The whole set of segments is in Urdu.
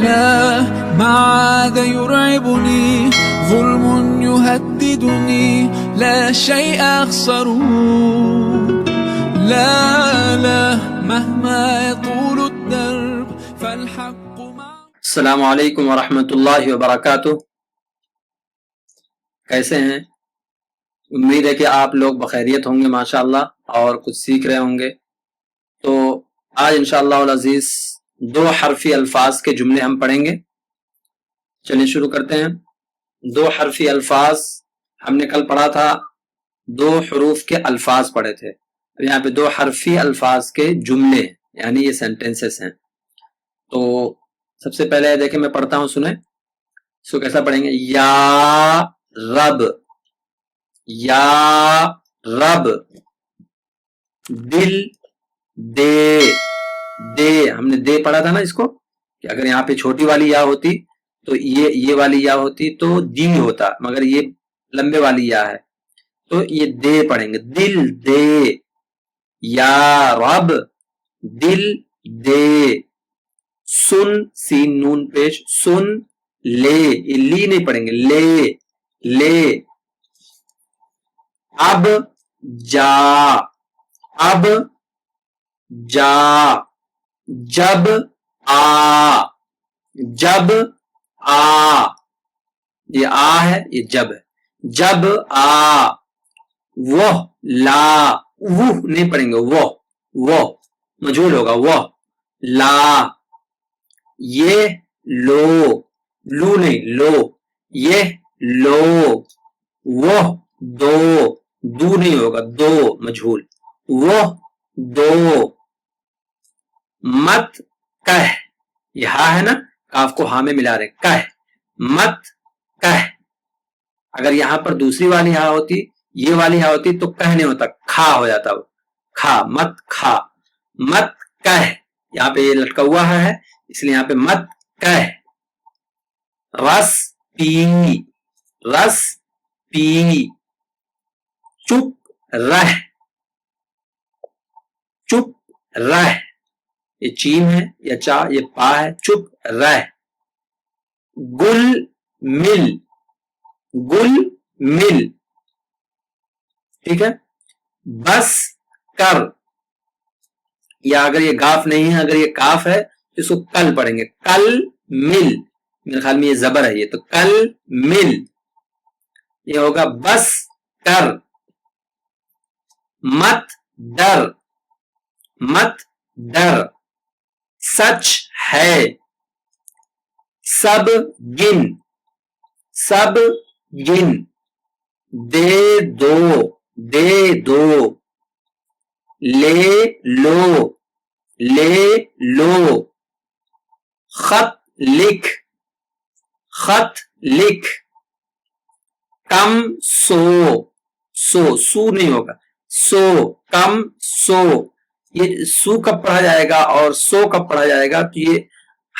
لا ما عاد يرعبني ظلم يهددني لا شيء أخسره لا مهما يطول الدرب فالحق مع السلام علیکم ورحمۃ اللہ وبرکاتہ۔ کیسے ہیں؟ امید ہے کہ آپ لوگ بخیریت ہوں گے ماشاءاللہ اور کچھ سیکھ رہے ہوں گے۔ تو آج انشاءاللہ العزیز دو حرفی الفاظ کے جملے ہم پڑھیں گے۔ چلیے شروع کرتے ہیں۔ دو حرفی الفاظ ہم نے کل پڑھا تھا، دو حروف کے الفاظ پڑھے تھے۔ یہاں پہ دو حرفی الفاظ کے جملے یعنی یہ سینٹینسز ہیں۔ تو سب سے پہلے دیکھیں میں پڑھتا ہوں، سنیں اس کو کیسا پڑھیں گے۔ یا رب، یا رب، دل دے، دے ہم نے دے پڑھا تھا نا اس کو، کہ اگر یہاں پہ چھوٹی والی یا ہوتی تو یہ والی یا ہوتی تو دی ہوتا، مگر یہ لمبے والی یا ہے تو یہ دے پڑھیں گے۔ دل دے، یا رب دل دے۔ سن، سین نون پیش، سن لے، یہ لی نہیں پڑھیں گے، لے لے۔ اب جا، اب جا، جب آ، جب آ، یہ آ ہے یہ جب ہے، جب آ۔ وہ لا، وہ نہیں پڑھیں گے، وہ مجھول ہوگا، وہ لا۔ یہ لو، لو نہیں لو، یہ لو۔ وہ دو، دو نہیں ہوگا، دو مجھول، وہ دو۔ مت کہہ، یہ ہا ہے نا، کاف کو ہا میں ملا رہے، کہہ، مت کہہ۔ اگر یہاں پر دوسری والی ہا ہوتی، یہ والی ہا ہوتی تو کہہ نہیں ہوتا، کھا ہو جاتا، وہ کھا، مت کھا، مت کہہ۔ یہاں پہ یہ لٹکا ہوا ہے اس لیے یہاں پہ مت کہہ۔ رس پی، رس پی۔ چپ رہ، چپ رہ، یہ چین ہے یا چا، یہ پا ہے، چپ رہ۔ گل مل، گل مل، ٹھیک ہے۔ بس کر، یا اگر یہ گاف نہیں ہے، اگر یہ کاف ہے تو اس کو کل پڑھیں گے، کل مل۔ میرے خیال میں یہ زبر ہے، یہ تو کل مل، یہ ہوگا بس کر۔ مت ڈر، مت ڈر۔ سچ ہے، سب گن، سب گن۔ دے دو، دے دو۔ لے لو، لے لو۔ خط لکھ، خط لکھ۔ کم سو، سو، سو نہیں ہوگا، سو، کم سو۔ یہ سو کب پڑھا جائے گا اور سو کب پڑھا جائے گا تو یہ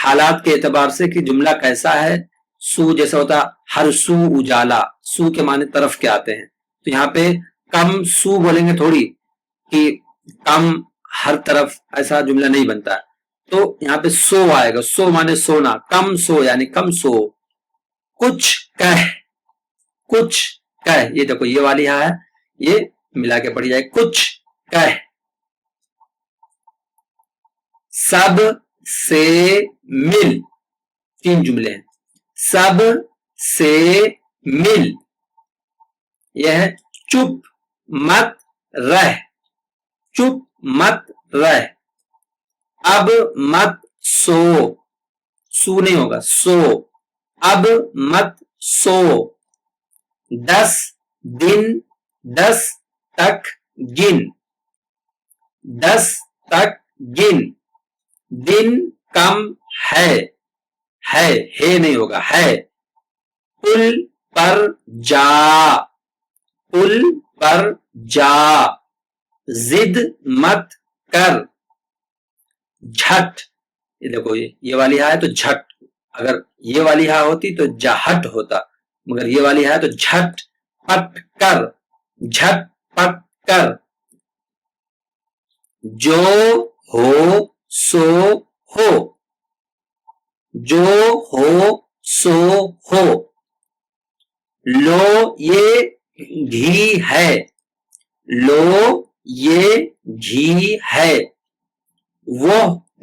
حالات کے اعتبار سے کہ جملہ کیسا ہے۔ سو جیسا ہوتا ہر سو اجالا، سو کے معنی طرف کے آتے ہیں، تو یہاں پہ کم سو بولیں گے تھوڑی کہ کم ہر طرف، ایسا جملہ نہیں بنتا ہے۔ تو یہاں پہ سو آئے گا، سو معنی سونا، کم سو یعنی کم سو۔ کچھ کہہ، کچھ کہہ، یہ دیکھو یہ والی ہاں ہے، یہ ملا کے پڑھی جائے، کچھ کہہ۔ سب سے مل، تین جملے ہیں، سب سے مل۔ یہ ہے چپ مت رہ، چپ مت رہ۔ اب مت سو، سو نہیں ہوگا، سو، اب مت سو۔ 10 دن 10 تک گن، 10 تک گن۔ دن کم ہے نہیں ہوگا، ہے۔ پل پر جا، پل پر جا۔ ضد مت کر، جھٹ، یہ دیکھو یہ والی ہا ہے تو جھٹ، اگر یہ والی ہا ہوتی تو جہٹ ہوتا، مگر یہ والی ہے تو جھٹ پٹ کر، جھٹ پٹ کر۔ جو ہو سو ہو، جو ہو سو ہو. لو یہ گھی ہے. لو یہ گھی ہے. وہ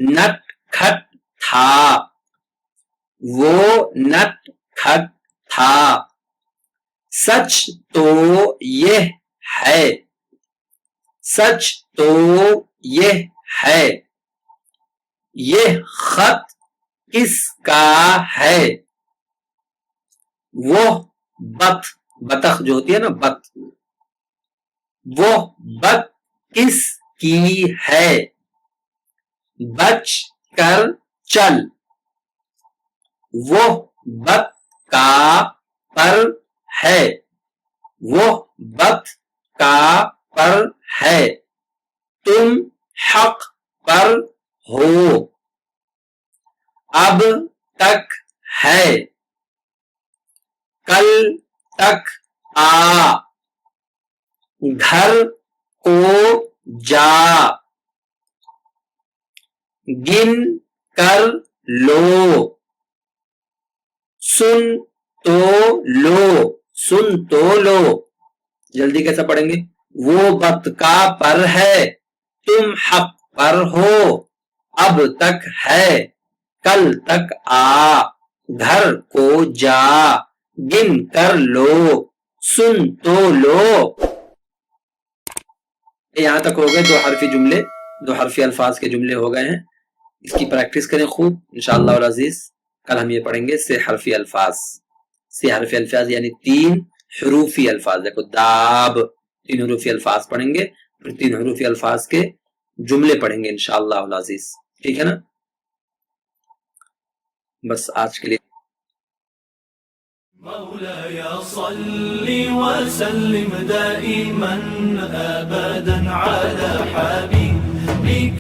نٹ کھٹ تھا. وہ نٹ کھٹ تھا. سچ تو یہ ہے. سچ تو یہ ہے. یہ خط کس کا ہے؟ وہ بطخ جو ہوتی ہے نا بط، وہ بط کس کی ہے؟ بچ کر چل. وہ بط کا پر ہے. وہ بط کا پر ہے. تم حق پر ہو. اب تک ہے. کل تک آ. گھر کو جا. گن کر لو. سن تو لو. سن تو لو. جلدی کیسا پڑھیں گے؟ وہ بط کا پر ہے. تم حق پر ہو. اب تک ہے. کل تک آ. گھر کو جا. گن کر لو. سن تو لو. یہاں تک ہو گئے دو حرفی جملے، دو حرفی الفاظ کے جملے ہو گئے ہیں. اس کی پریکٹس کریں خوب انشاءاللہ العزیز. کل ہم یہ پڑھیں گے 6 حرفی الفاظ. 6 حرفی الفاظ یعنی 3 حروفی الفاظ. دیکھو داب 3 حروفی الفاظ پڑھیں گے، پھر 3 حروفی الفاظ کے جملے پڑھیں گے انشاءاللہ العزیز. ٹھیک ہے نا؟ بس آج کے لیے مولاي صل وسلم دائما أبدا على حبيبك